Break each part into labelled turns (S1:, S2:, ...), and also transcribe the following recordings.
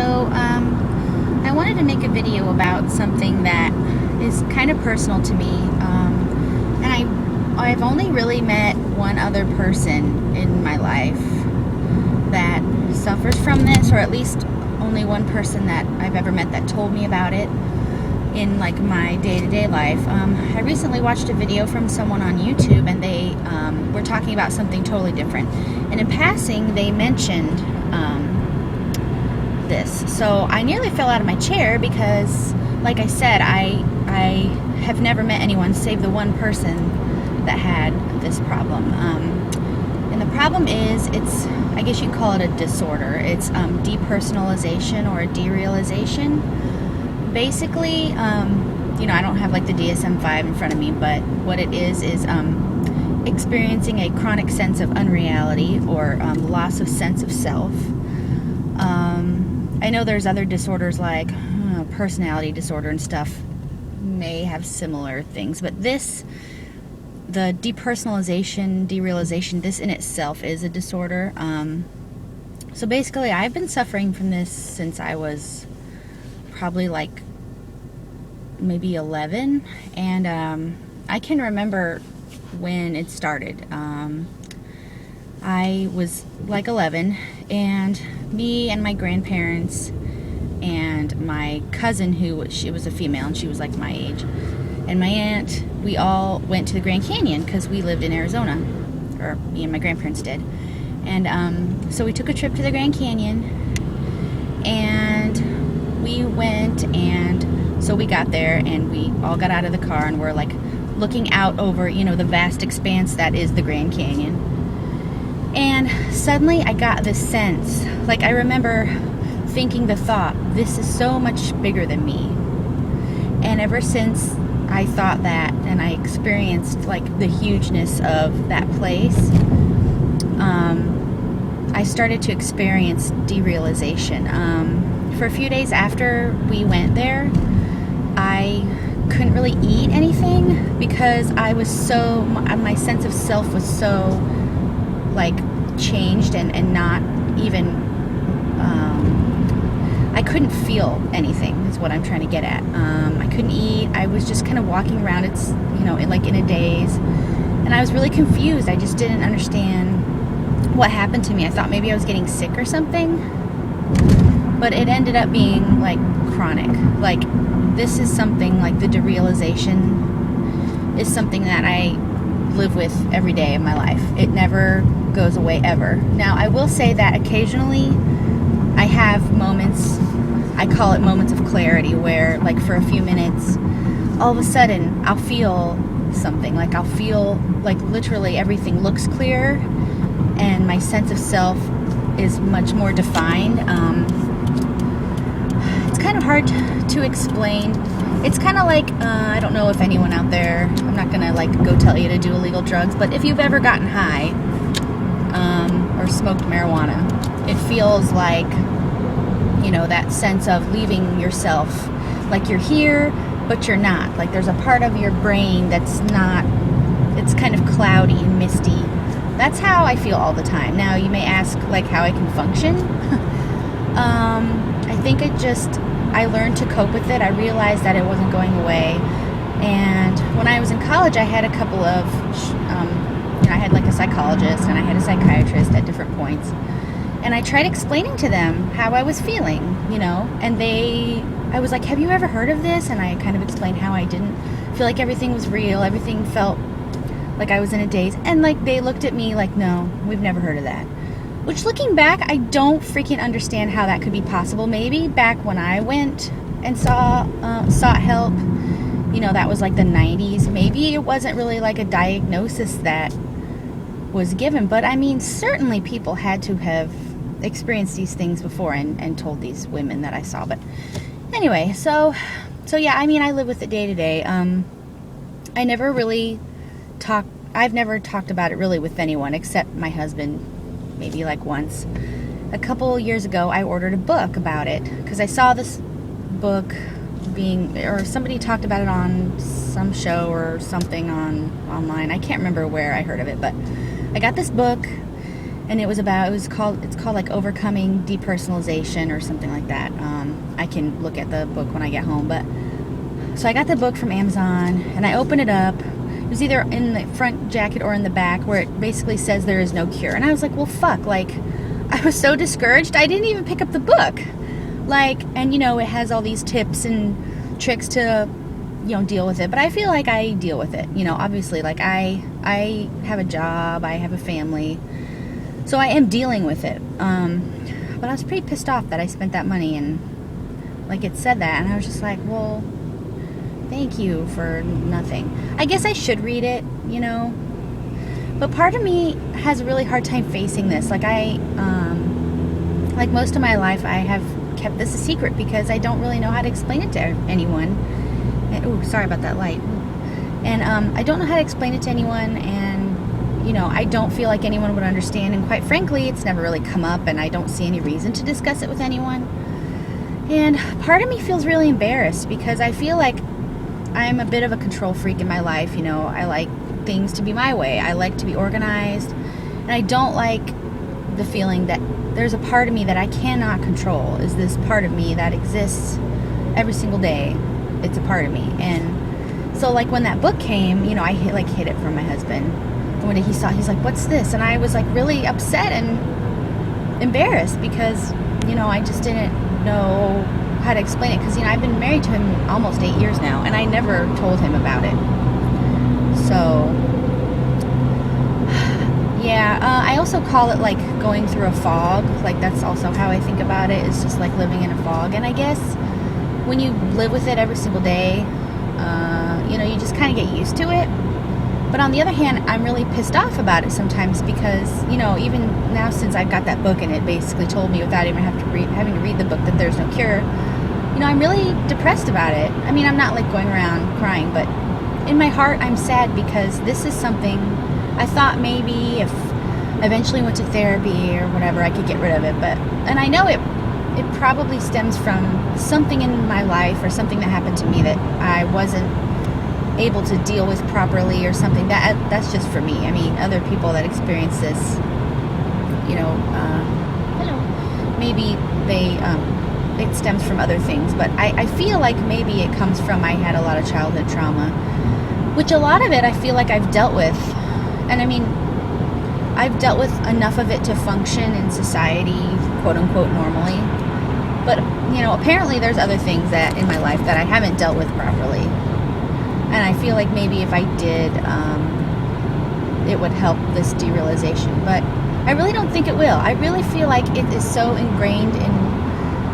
S1: I wanted to make a video about something that is kind of personal to me, and I've only really met one other person in my life that suffers from this, or at least only one person that I've ever met that told me about it in like my day-to-day life. I recently watched a video from someone on YouTube, and they were talking about something totally different, and in passing they mentioned this. So I nearly fell out of my chair because, like I said, I have never met anyone save the one person that had this problem. And the problem is, I guess you'd call it a disorder. It's depersonalization or a derealization. Basically, I don't have like the DSM-5 in front of me, but what it is experiencing a chronic sense of unreality or loss of sense of self. I know there's other disorders like personality disorder and stuff may have similar things, but the depersonalization, derealization, this in itself is a disorder. So basically, I've been suffering from this since I was probably like maybe 11, and I can remember when it started. I was like 11, and me and my grandparents and my cousin, she was a female and she was like my age, and my aunt, we all went to the Grand Canyon because we lived in Arizona, or me and my grandparents did. And so we took a trip to the Grand Canyon, and we went, and so we got there and we all got out of the car and we're like looking out over, the vast expanse that is the Grand Canyon. And suddenly I got this sense, like I remember thinking the thought, this is so much bigger than me. And ever since I thought that, and I experienced like the hugeness of that place, I started to experience derealization. For a few days after we went there, I couldn't really eat anything because my sense of self was so like changed and not even, I couldn't feel anything is what I'm trying to get at. I couldn't eat. I was just kind of walking around, in a daze, and I was really confused. I just didn't understand what happened to me. I thought maybe I was getting sick or something, but it ended up being like chronic. Like, this is something like the derealization is something that I live with every day of my life. It never goes away ever. Now, I will say that occasionally I have moments, I call it moments of clarity, where like for a few minutes, all of a sudden I'll feel something. Like I'll feel like literally everything looks clear and my sense of self is much more defined. It's kind of hard to explain. It's kind of like, I don't know if anyone out there, I'm not going to like go tell you to do illegal drugs, but if you've ever gotten high or smoked marijuana, it feels like, that sense of leaving yourself. Like you're here, but you're not. Like there's a part of your brain that's not, it's kind of cloudy and misty. That's how I feel all the time. Now, you may ask like how I can function. I think I learned to cope with it. I realized that it wasn't going away. And when I was in college, I had a couple of, I had like a psychologist and I had a psychiatrist at different points. And I tried explaining to them how I was feeling, and I was like, have you ever heard of this? And I kind of explained how I didn't feel like everything was real. Everything felt like I was in a daze. And like they looked at me like, no, we've never heard of that. Which, looking back, I don't freaking understand how that could be possible. Maybe back when I went and sought help, that was like the 90s. Maybe it wasn't really like a diagnosis that was given. But I mean, certainly people had to have experienced these things before and told these women that I saw. But anyway, so yeah, I mean, I live with it day to day. I've never talked about it really with anyone except my husband, maybe like once. A couple years ago, I ordered a book about it because I saw this book or somebody talked about it on some show or something online. I can't remember where I heard of it, but I got this book and it's called like Overcoming Depersonalization or something like that. I can look at the book when I get home, but so I got the book from Amazon and I opened it up. It was either in the front jacket or in the back, where it basically says there is no cure. And I was like, well, fuck, like, I was so discouraged, I didn't even pick up the book. Like, and you know, it has all these tips and tricks to, you know, deal with it. But I feel like I deal with it, you know, obviously, like I have a job, I have a family, so I am dealing with it. But I was pretty pissed off that I spent that money, and like it said that, and I was just like, well, thank you for nothing. I guess I should read it, you know, but part of me has a really hard time facing this. Like like most of my life, I have kept this a secret because I don't really know how to explain it to anyone. Oh, sorry about that light. And I don't know how to explain it to anyone, and you know, I don't feel like anyone would understand, and quite frankly, it's never really come up, and I don't see any reason to discuss it with anyone. And part of me feels really embarrassed because I feel like I'm a bit of a control freak in my life. You know, I like things to be my way. I like to be organized, and I don't like the feeling that there's a part of me that I cannot control. Is this part of me that exists every single day? It's a part of me. And so like when that book came, you know, I hid it from my husband. And when he saw it, he's like, what's this? And I was like really upset and embarrassed because, you know, I just didn't know how to explain it, because, you know, I've been married to him almost 8 years now, and I never told him about it. So yeah, I also call it like going through a fog. Like that's also how I think about it. It's just like living in a fog. And I guess when you live with it every single day, you know, you just kind of get used to it. But on the other hand, I'm really pissed off about it sometimes because, you know, even now since I've got that book and it basically told me without even having to read the book that there's no cure, you know, I'm really depressed about it. I mean, I'm not like going around crying, but in my heart, I'm sad because this is something I thought maybe if I eventually went to therapy or whatever, I could get rid of it. But, and I know it probably stems from something in my life or something that happened to me that I wasn't able to deal with properly or something. That's just for me. I mean, other people that experience this, you know, hello, maybe they, it stems from other things, but I feel like maybe it comes from, I had a lot of childhood trauma, which a lot of it I feel like I've dealt with. And I mean, I've dealt with enough of it to function in society, quote unquote, normally. But, you know, apparently there's other things that in my life that I haven't dealt with properly. And I feel like maybe if I did, it would help this derealization. But I really don't think it will. I really feel like it is so ingrained in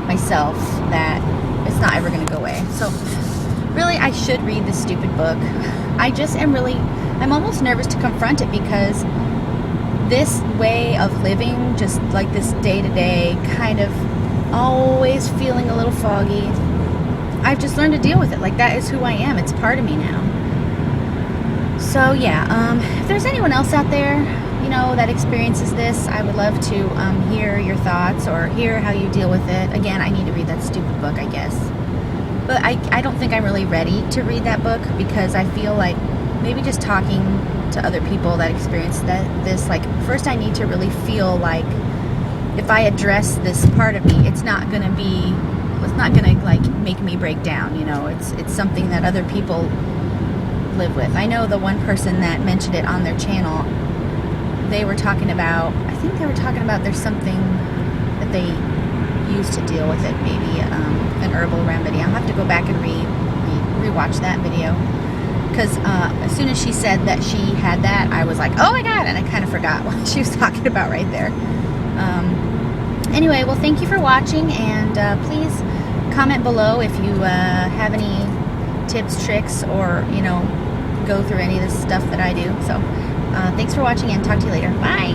S1: myself that it's not ever going to go away. So really, I should read this stupid book. I just am really, I'm almost nervous to confront it because this way of living, just like this day-to-day kind of always feeling a little foggy, I've just learned to deal with it. Like, that is who I am. It's part of me now. So yeah, if there's anyone else out there, you know, that experiences this, I would love to hear your thoughts or hear how you deal with it. Again, I need to read that stupid book, I guess. But I don't think I'm really ready to read that book because I feel like maybe just talking to other people that experience this, like, first I need to really feel like if I address this part of me, it's not going to like make me break down, you know. It's something that other people live with. I know the one person that mentioned it on their channel, they were talking about, I think they were talking about there's something that they use to deal with it, maybe an herbal remedy. I'll have to go back and rewatch that video, because as soon as she said that she had that, I was like, oh my god, and I kind of forgot what she was talking about right there. Anyway, well, thank you for watching, and please comment below if you have any tips, tricks, or, you know, go through any of this stuff that I do. So thanks for watching, and talk to you later. Bye.